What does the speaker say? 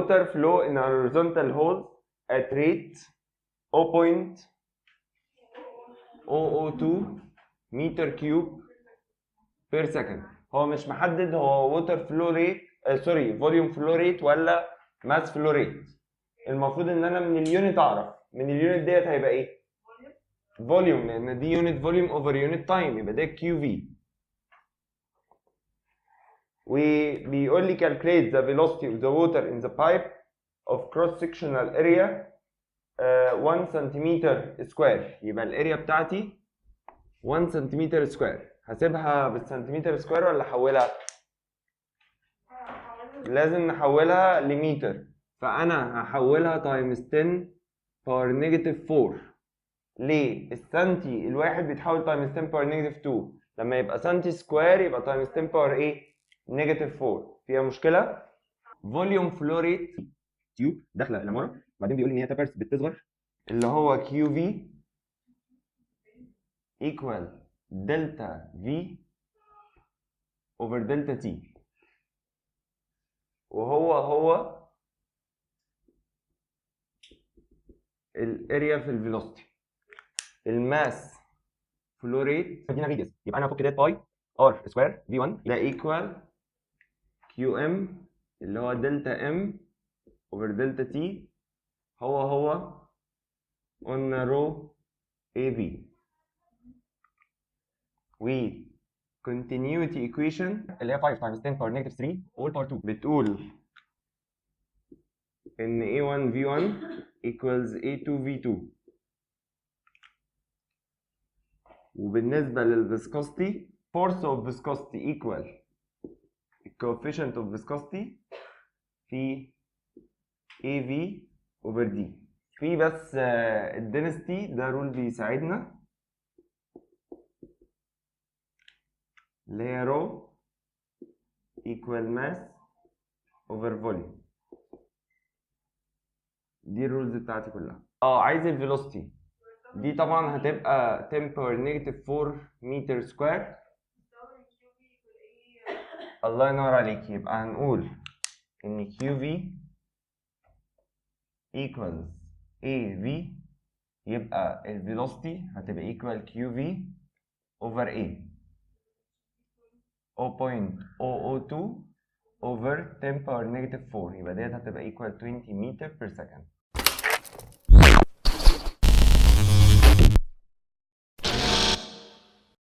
water flow in a horizontal hose at rate 0.002 meter cube per second. هو مش محدد هو water flow rate volume flow rate ولا mass flow rate. المفروض ان انا من اليونت اعرف من اليونت ديت هيبقى ايه؟ فوليوم، لان دي يونت فوليوم اوفر يونت تايم، يبقى ده كيو في. وبيقول لي calculate the velocity of the water in the pipe of cross sectional area 1 سنتيمتر سكوير. يبقى الاريا بتاعتي 1 سنتيمتر سكوير. هسيبها بالسنتيمتر سكوير ولا احولها؟ لازم نحولها لمتر، فانا هحولها تايمز 10 باور نيجاتيف 4. ليه؟ السنتي الواحد بيتحول تايمز 10 باور نيجاتيف 2، لما يبقى سنتي سكوير يبقى تايمز 10 باور ايه؟ نيجاتيف 4. فيها مشكله؟ فوليوم فلو ريت تيوب داخله العماره، وبعدين بيقول لي ان هي تبرس بتصغر، اللي هو كيو في ايكوال دلتا في اوفر دلتا تي، وهو الاريا في الفيلوسيتي. الماس فلو ريت مدينا ريديوس، يبقى انا هفك ده باي ار سكوير في 1 ده ايكوال كيو ام اللي هو دلتا ام اوفر دلتا تي، هو قلنا رو اي في. و continuity equation اللي هي 5 times 10 power negative 3 all power 2 بتقول ان A1 V1 equals A2 V2. وبالنسبة للفيسكوستي force of viscosity equal coefficient of viscosity في AV over D. في بس الدنستي ده رول بيساعدنا اللي هي رو equal mass over volume. دي الرولز بتاعتي كلها. عايز الفيلوسيتي دي طبعا هتبقى 10 باور نيجاتيف 4 متر سكوير. الله ينور عليك. يبقى هنقول ان كيو في equals AV، يبقى الفيلوسيتي هتبقى equal QV over A 0.002 over 10 power negative 4، يبقى ديت هتبقى equal 20 meter per second.